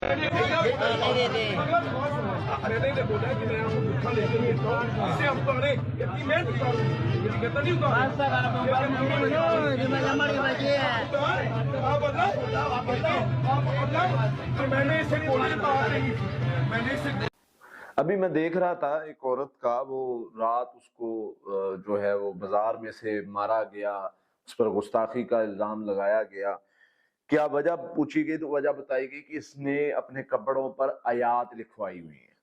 ابھی میں دیکھ رہا تھا ایک عورت کا، وہ رات اس کو جو ہے وہ بازار میں سے مارا گیا، اس پر گستاخی کا الزام لگایا گیا۔ کیا وجہ پوچھی گئی تو وجہ بتائی گئی کہ اس نے اپنے کپڑوں پر آیات لکھوائی ہوئی ہیں۔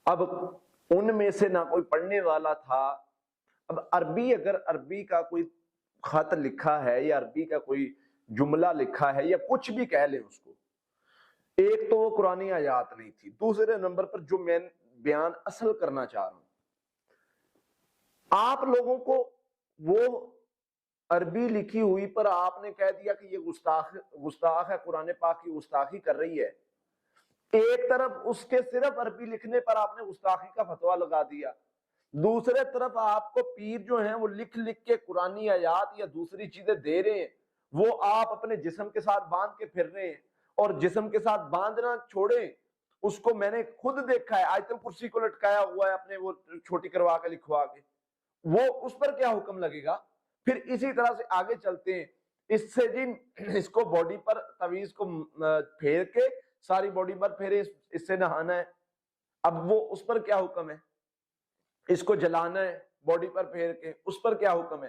اب ان میں سے نہ کوئی پڑھنے والا تھا۔ اب اگر عربی کا کوئی خط لکھا ہے یا عربی کا کوئی جملہ لکھا ہے یا کچھ بھی کہہ لیں اس کو، ایک تو وہ قرآنی آیات نہیں تھی، دوسرے نمبر پر جو میں بیان اصل کرنا چاہ رہا ہوں، آپ لوگوں کو وہ عربی لکھی ہوئی پر آپ نے کہہ دیا کہ یہ گستاخ ہے، قرآن پاک کی گستاخی کر رہی ہے۔ ایک طرف اس کے صرف عربی لکھنے پر آپ نے گستاخی کا فتویٰ لگا دیا، دوسرے طرف آپ کو پیر جو ہیں وہ لکھ لکھ کے قرآنی آیات یا دوسری چیزیں دے رہے ہیں، وہ آپ اپنے جسم کے ساتھ باندھ کے پھر رہے ہیں، اور جسم کے ساتھ باندھنا چھوڑیں، اس کو میں نے خود دیکھا ہے، آیت الکرسی کو لٹکایا ہوا ہے اپنے وہ چھوٹی کروا کے لکھوا کے، وہ اس پر کیا حکم لگے گا؟ پھر اسی طرح سے آگے چلتے ہیں، اس سے جی اس کو باڈی پر تعویذ کو پھیر کے ساری باڈی پر پھیرے، اس سے نہانا ہے، اب وہ اس پر کیا حکم ہے؟ اس کو جلانا ہے باڈی پر پھیر کے، اس پر کیا حکم ہے؟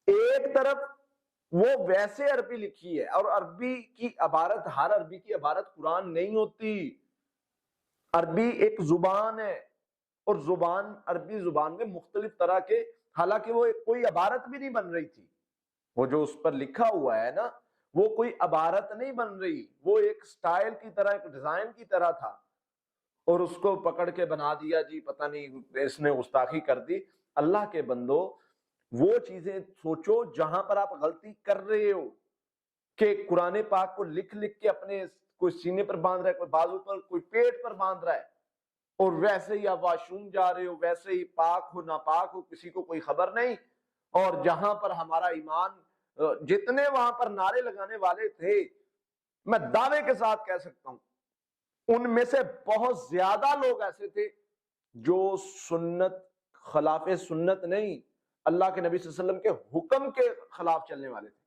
ایک طرف وہ ویسے عربی لکھی ہے، اور عربی کی عبارت، ہر عربی کی عبارت قرآن نہیں ہوتی، عربی ایک زبان ہے، اور زبان، عربی زبان میں مختلف طرح کے، حالانکہ وہ کوئی عبارت بھی نہیں بن رہی تھی، وہ جو اس پر لکھا ہوا ہے نا، وہ کوئی عبارت نہیں بن رہی، وہ ایک سٹائل کی طرح، ایک ڈیزائن کی طرح تھا، اور اس کو پکڑ کے بنا دیا جی پتہ نہیں اس نے گستاخی کر دی۔ اللہ کے بندو، وہ چیزیں سوچو جہاں پر آپ غلطی کر رہے ہو، کہ قرآن پاک کو لکھ لکھ کے اپنے کوئی سینے پر باندھ رہا ہے، کوئی بازو پر، کوئی پیٹ پر باندھ رہا ہے، اور ویسے ہی آپ واش روم جا رہے ہو، ویسے ہی پاک ہو ناپاک ہو کسی کو کوئی خبر نہیں، اور جہاں پر ہمارا ایمان، جتنے وہاں پر نعرے لگانے والے تھے، میں دعوے کے ساتھ کہہ سکتا ہوں ان میں سے بہت زیادہ لوگ ایسے تھے جو سنت، خلاف سنت نہیں، اللہ کے نبی صلی اللہ علیہ وسلم کے حکم کے خلاف چلنے والے تھے۔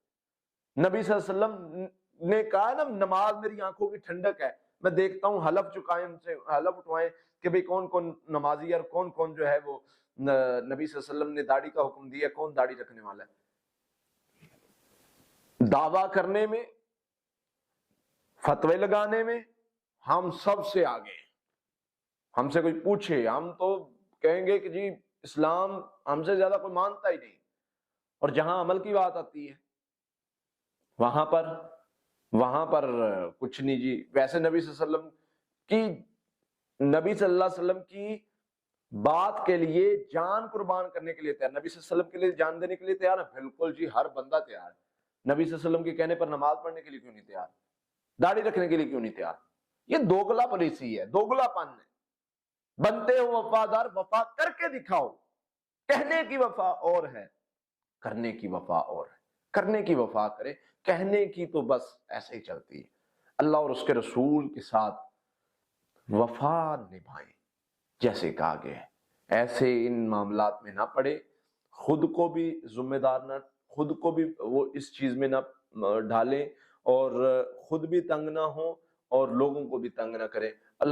نبی صلی اللہ علیہ وسلم نے کہا نا، نماز میری آنکھوں کی ٹھنڈک ہے، میں دیکھتا ہوں حلف چکائیں ان سے، حلف اٹھوائیں کہ بھئی کون کون نمازی ہے، اور کون کون جو ہے وہ نبی صلی اللہ علیہ وسلم نے داڑھی کا حکم دیا، کون داڑھی رکھنے والا ہے۔ دعویٰ کرنے میں، فتوے لگانے میں ہم سب سے آگے ہیں۔ ہم سے کوئی پوچھے، ہم تو کہیں گے کہ جی اسلام ہم سے زیادہ کوئی مانتا ہی نہیں، اور جہاں عمل کی بات آتی ہے وہاں پر کچھ نہیں جی۔ ویسے نبی صلی اللہ علیہ وسلم کی بات کے لیے جان قربان کرنے کے لیے تیار، نبی صلی اللہ علیہ وسلم کے لیے جان دینے کے لیے تیار ہے، بالکل جی، ہر بندہ تیار ہے۔ نبی صلی اللہ علیہ وسلم کے کہنے پر نماز پڑھنے کے لیے کیوں نہیں تیار؟ داڑھی رکھنے کے لیے کیوں نہیں تیار؟ یہ دوگلا پالیسی ہے، دوگلا پن ہے۔ بنتے ہو وفادار، وفا کر کے دکھاؤ۔ کہنے کی وفا اور ہے، کرنے کی وفا اور ہے۔ کرنے کی وفا کرے، کہنے کی تو بس ایسے ہی چلتی ہے۔ اللہ اور اس کے رسول کے ساتھ وفا نبھائیں جیسے کہا گیا ہے، ایسے ان معاملات میں نہ پڑے، خود کو بھی ذمہ دار نہ، خود کو بھی وہ اس چیز میں نہ ڈھالیں، اور خود بھی تنگ نہ ہوں اور لوگوں کو بھی تنگ نہ کریں۔ اللہ